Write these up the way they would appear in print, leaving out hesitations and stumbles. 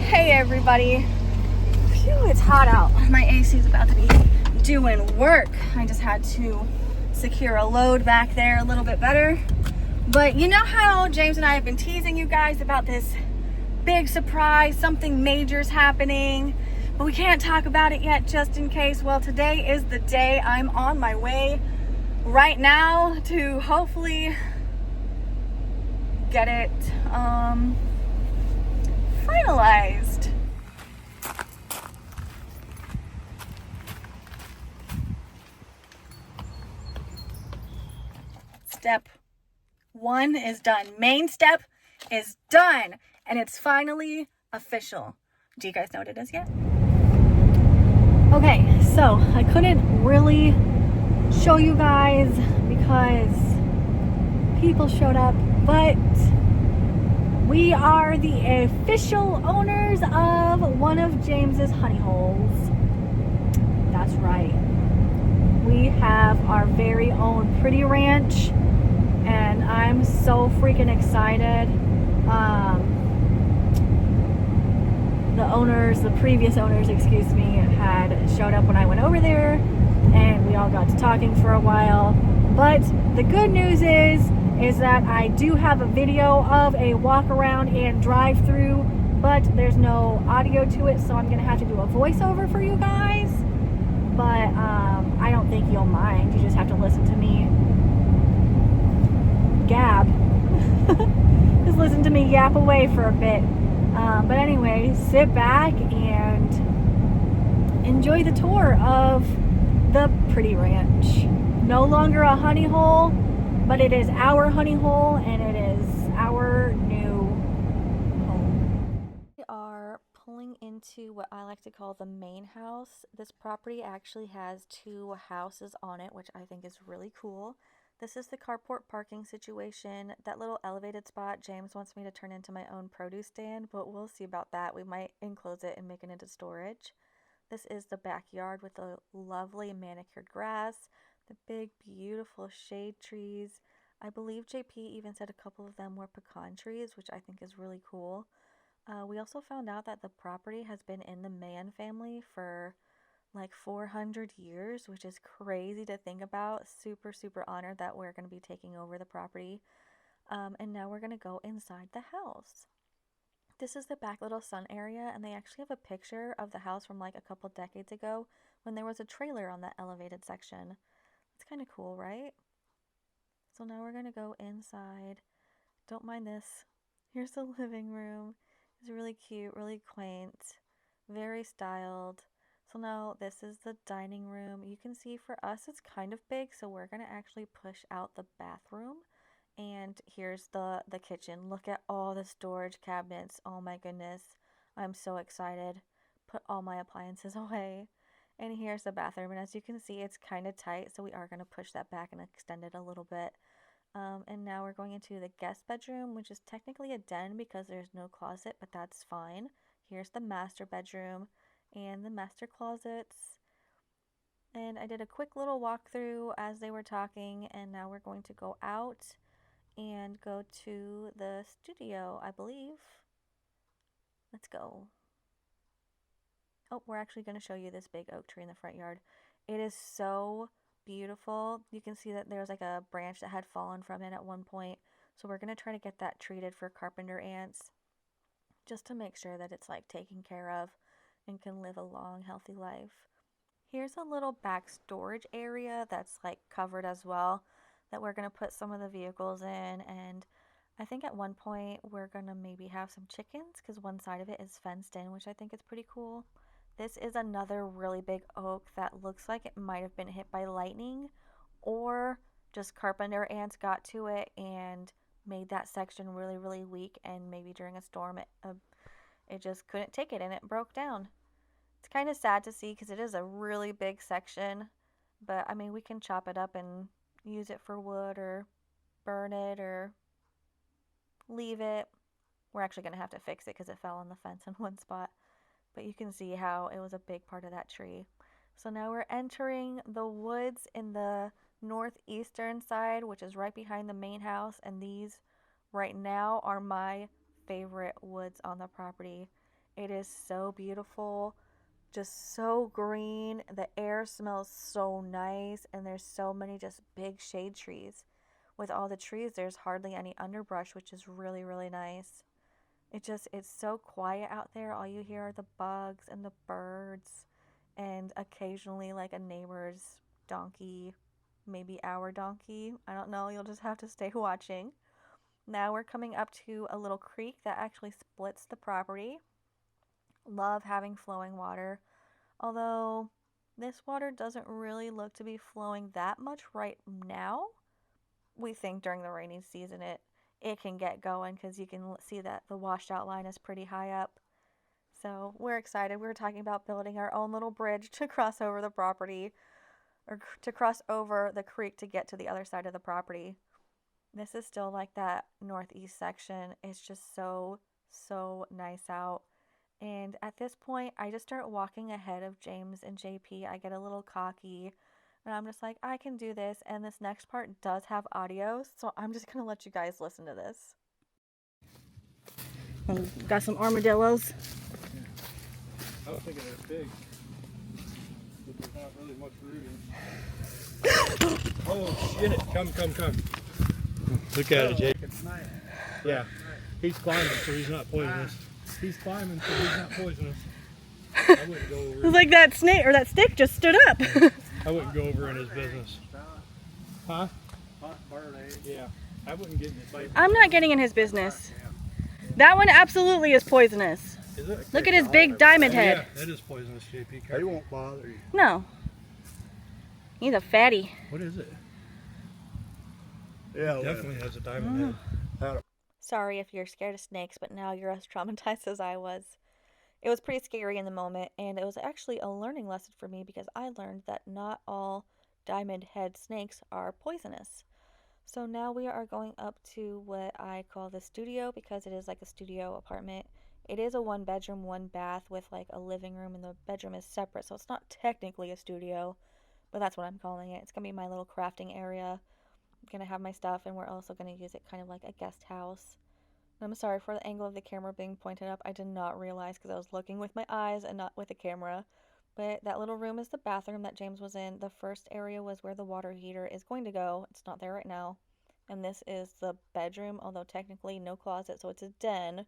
Hey everybody. Phew, it's hot out. My AC is about to be doing work. I just had to secure a load back there a little bit better. But you know how James and I have been teasing you guys about this big surprise, something major's happening, but we can't talk about it yet just in case. Well, today is the day. I'm on my way right now to hopefully get it finalized. Step one is done. Main step is done, and it's finally official. Do you guys know what it is yet? Okay, so I couldn't really show you guys because people showed up, but we are the official owners of one of James's honey holes. That's right. We have our very own pretty ranch, and I'm so freaking excited. The previous owners, had showed up when I went over there, and we all got to talking for a while. But the good news is that I do have a video of a walk around and drive through, but there's no audio to it, so I'm gonna have to do a voiceover for you guys. But I don't think you'll mind. You just have to listen to me gab. Just listen to me yap away for a bit. But anyway, sit back and enjoy the tour of the pretty ranch. No longer a honey hole, but it is our honey hole, and it is our new home. We are pulling into what I like to call the main house. This property actually has two houses on it, which I think is really cool. This is the carport parking situation. That little elevated spot, James wants me to turn into my own produce stand, but we'll see about that. We might enclose it and make it into storage. This is the backyard with the lovely manicured grass, the big, beautiful shade trees. I believe JP even said a couple of them were pecan trees, which I think is really cool. We also found out that the property has been in the Mann family for like 400 years, which is crazy to think about. Super, super honored that we're going to be taking over the property. And now we're going to go inside the house. This is the back little sun area, and they actually have a picture of the house from like a couple decades ago when there was a trailer on that elevated section. It's kind of cool, right? So now we're going to go inside. Don't mind this. Here's the living room. It's really cute, really quaint, very styled. So now this is the dining room. You can see for us it's kind of big, so we're going to actually push out the bathroom. And here's the kitchen. Look at all the storage cabinets. Oh my goodness. I'm so excited. Put all my appliances away. And here's the bathroom. And as you can see, it's kind of tight, so we are going to push that back and extend it a little bit. And now we're going into the guest bedroom, which is technically a den because there's no closet, but that's fine. Here's the master bedroom and the master closets. And I did a quick little walkthrough as they were talking, and now we're going to go out and go to the studio, I believe. Let's go. Oh, we're actually going to show you this big oak tree in the front yard. It is so beautiful. You can see that there's like a branch that had fallen from it at one point. So we're going to try to get that treated for carpenter ants, just to make sure that it's like taken care of and can live a long, healthy life. Here's a little back storage area that's like covered as well, that we're going to put some of the vehicles in. And I think at one point we're going to maybe have some chickens because one side of it is fenced in, which I think is pretty cool. This is another really big oak that looks like it might have been hit by lightning, or just carpenter ants got to it and made that section really, really weak, and maybe during a storm it just couldn't take it and it broke down. It's kind of sad to see because it is a really big section, but I mean, we can chop it up and use it for wood or burn it or leave it. We're actually going to have to fix it because it fell on the fence in one spot, but you can see how it was a big part of that tree. So now we're entering the woods in the northeastern side, which is right behind the main house, and these right now are my favorite woods on the property. It is so beautiful, just so green. The air smells so nice, and there's so many just big shade trees. With all the trees, there's hardly any underbrush, which is really, really nice. It's so quiet out there. All you hear are the bugs and the birds, and occasionally like a neighbor's donkey, maybe our donkey. I don't know. You'll just have to stay watching. Now we're coming up to a little creek that actually splits the property. Love having flowing water, although this water doesn't really look to be flowing that much right now. We think during the rainy season it can get going because you can see that the washed out line is pretty high up. So we're excited. We were talking about building our own little bridge to cross over the property, or to cross over the creek to get to the other side of the property. This is still like that northeast section. It's just so, so nice out. And at this point, I just start walking ahead of James and JP. I get a little cocky and I'm just like, I can do this. And this next part does have audio, so I'm just going to let you guys listen to this. Got some armadillos. I was thinking they're big, but there's not really much rooting. Oh shit! Come. Look at it, Jake. Yeah, he's climbing, so he's not poisonous. He's climbing, so he's not poisonous. I wouldn't go over. It was like that snake or that stick just stood up. I wouldn't go over in his business. Huh? Yeah, I wouldn't get in his business. I'm not getting in his business. That one absolutely is poisonous. Is it? Look at his big diamond head. Yeah, that is poisonous, JP. They won't bother you. No. He's a fatty. What is it? Yeah, Definitely has a diamond head. Sorry if you're scared of snakes, but now you're as traumatized as I was. It was pretty scary in the moment, and it was actually a learning lesson for me because I learned that not all diamond head snakes are poisonous. So now we are going up to what I call the studio because it is like a studio apartment. It is a 1-bedroom, 1-bath with like a living room, and the bedroom is separate, so it's not technically a studio, but that's what I'm calling it. It's going to be my little crafting area. I'm going to have my stuff, and we're also going to use it kind of like a guest house. And I'm sorry for the angle of the camera being pointed up. I did not realize because I was looking with my eyes and not with the camera. But that little room is the bathroom that James was in. The first area was where the water heater is going to go. It's not there right now. And this is the bedroom, although technically no closet, so it's a den.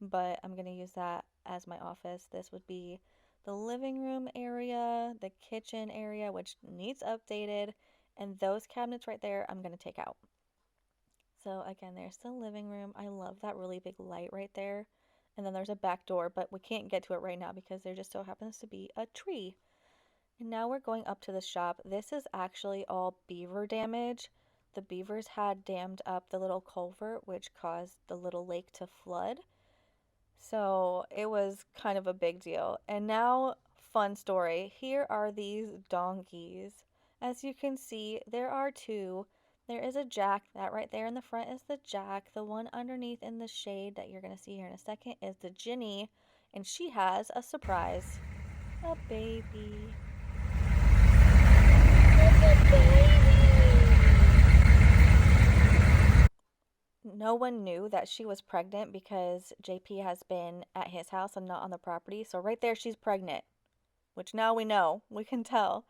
But I'm going to use that as my office. This would be the living room area, the kitchen area, which needs updated, and those cabinets right there I'm going to take out. So again, there's the living room. I love that really big light right there. And then there's a back door, but we can't get to it right now because there just so happens to be a tree. And now we're going up to the shop. This is actually all beaver damage. The beavers had dammed up the little culvert, which caused the little lake to flood. So it was kind of a big deal. And now, fun story. Here are these donkeys. As you can see, there are two. There is a jack. That right there in the front is the jack. The one underneath in the shade that you're going to see here in a second is the Ginny. And she has a surprise. A baby. It's a baby. No one knew that she was pregnant because JP has been at his house and not on the property. So right there, she's pregnant, which now we know. We can tell.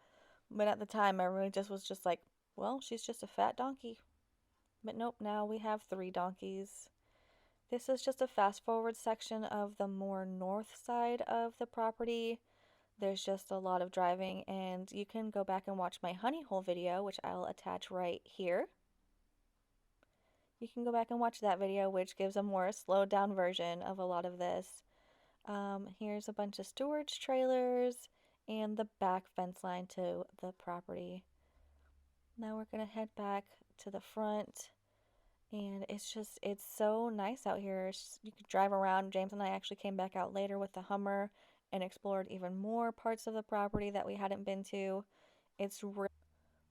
But at the time, everyone was just like, well, she's just a fat donkey. But nope, now we have 3 donkeys. This is just a fast forward section of the more north side of the property. There's just a lot of driving, and you can go back and watch my honey hole video, which I'll attach right here. You can go back and watch that video, which gives a more slowed down version of a lot of this. Here's a bunch of storage trailers and the back fence line to the property. Now we're going to head back to the front, and it's so nice out here. You could drive around. James and I actually came back out later with the Hummer and explored even more parts of the property that we hadn't been to.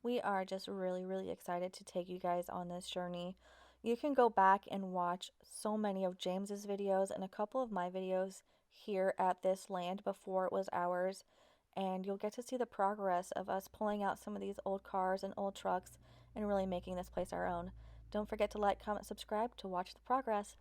We are just really, really excited to take you guys on this journey. You can go back and watch so many of James's videos and a couple of my videos here at this land before it was ours, and you'll get to see the progress of us pulling out some of these old cars and old trucks and really making this place our own. Don't forget to like, comment, subscribe to watch the progress.